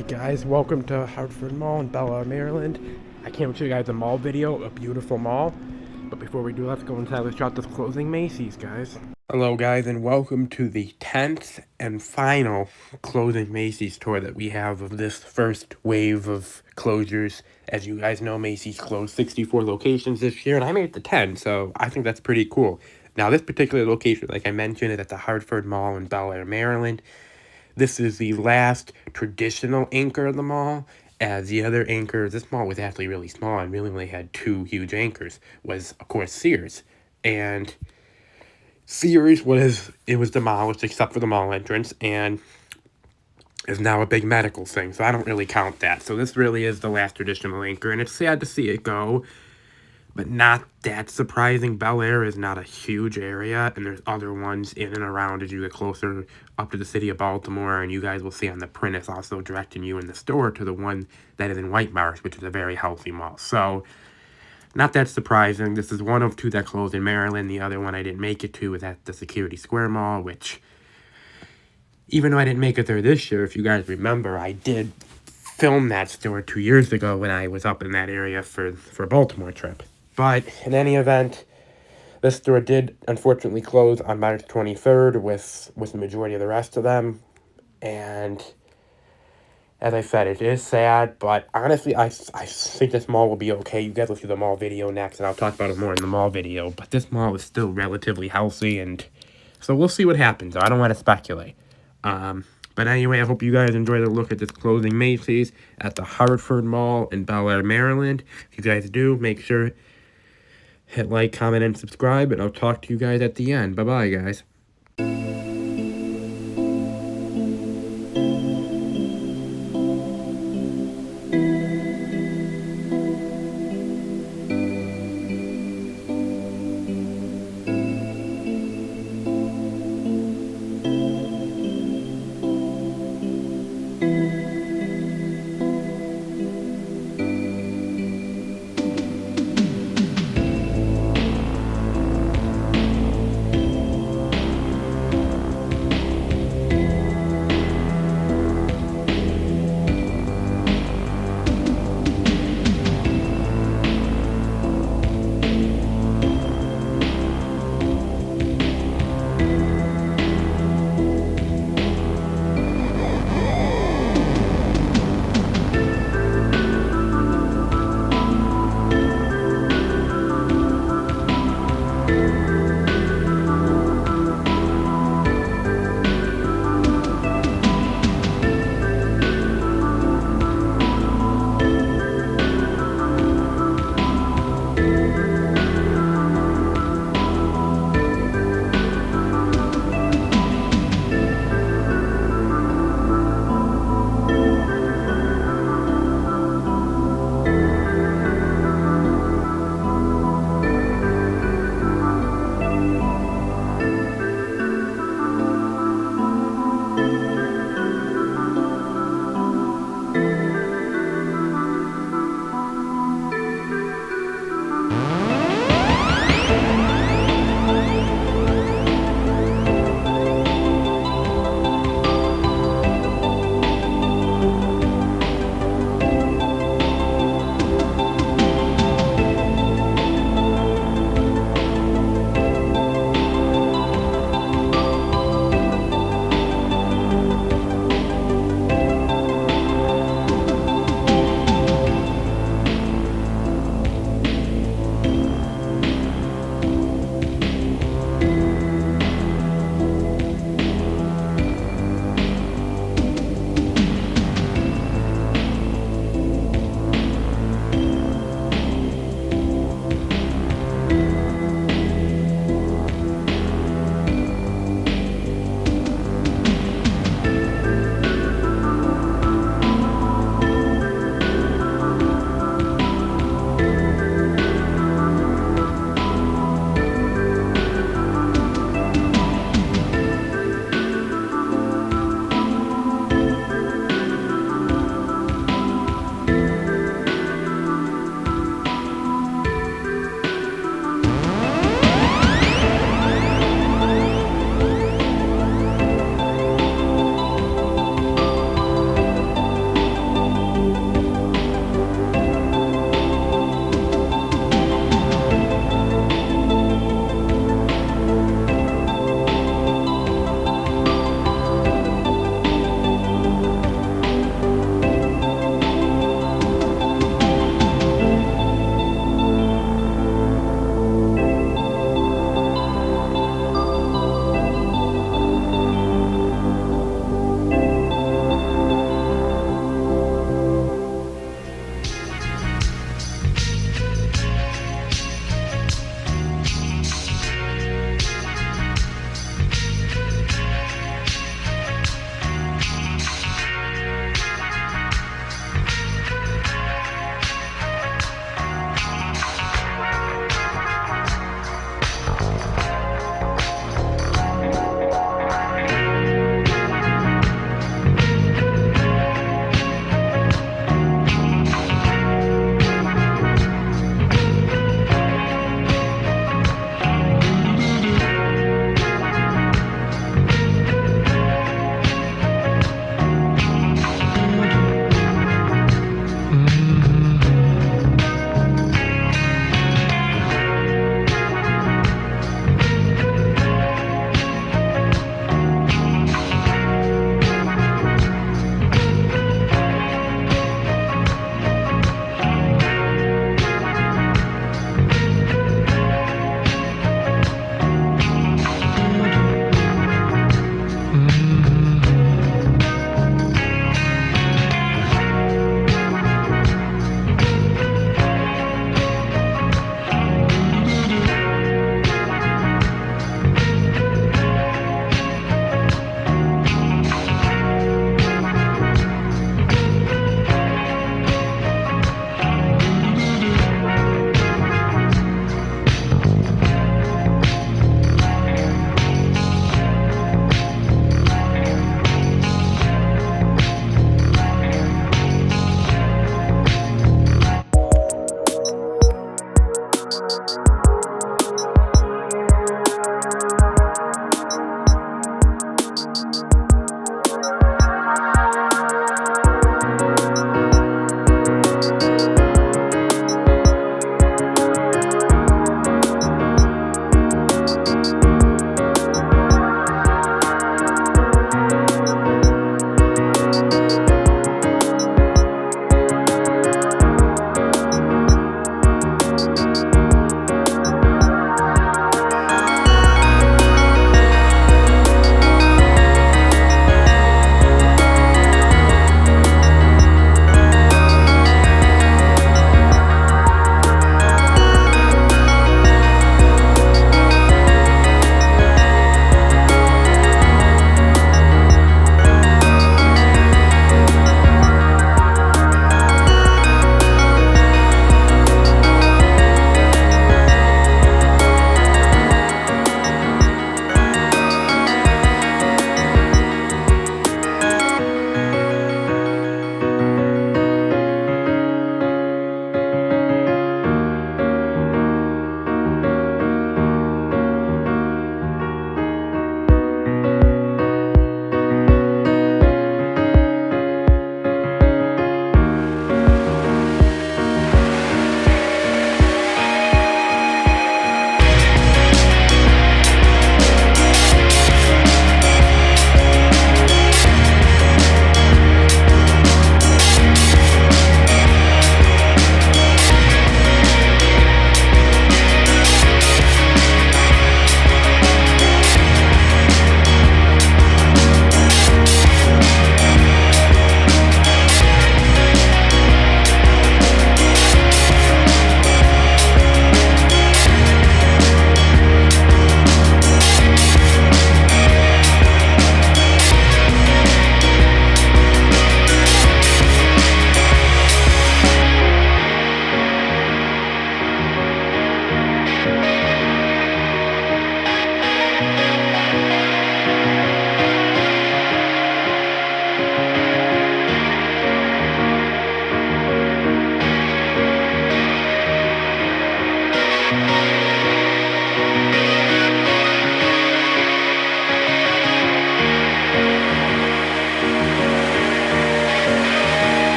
Alright guys, welcome to Harford Mall in Bel Air, Maryland. I came to show you guys a mall video, a beautiful mall. But before we do, let's go inside. Let's drop this closing Macys, guys. Hello guys, and welcome to the 10th and final closing Macys tour that we have of this first wave of closures. As you guys know, Macys closed 64 locations this year, and I made it to 10, so I think that's pretty cool. Now, this particular location, like I mentioned, is at the Harford Mall in Bel Air, Maryland. This is the last traditional anchor of the mall, as the other anchors, this mall was actually really small and really only had two huge anchors, was, of course, Sears. And Sears was demolished except for the mall entrance, and is now a big medical thing, so I don't really count that. So this really is the last traditional anchor, and it's sad to see it go, but not that surprising. Bel Air is not a huge area, and there's other ones in and around as you get closer up to the city of Baltimore, and you guys will see on the print it's also directing you in the store to the one that is in White Marsh, which is a very healthy mall. So, not that surprising. This is one of two that closed in Maryland. The other one I didn't make it to is at the Security Square Mall, which, even though I didn't make it there this year, if you guys remember, I did film that store 2 years ago when I was up in that area for a Baltimore trip. But in any event, this store did unfortunately close on March 23rd with the majority of the rest of them. And as I said, it is sad, but honestly, I think this mall will be okay. You guys will see the mall video next, and I'll talk about it more in the mall video. But this mall is still relatively healthy, and so we'll see what happens. I don't want to speculate. But anyway, I hope you guys enjoyed a look at this closing Macys at the Harford Mall in Bel Air, Maryland. If you guys do, make sure hit like, comment, and subscribe, and I'll talk to you guys at the end. Bye-bye, guys.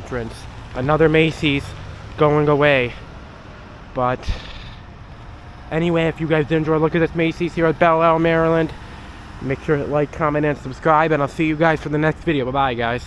entrance. Another Macys going away. But anyway, if you guys did enjoy looking at this Macys here at Belle Isle, Maryland, make sure to like, comment, and subscribe, and I'll see you guys for the next video. Bye-bye, guys.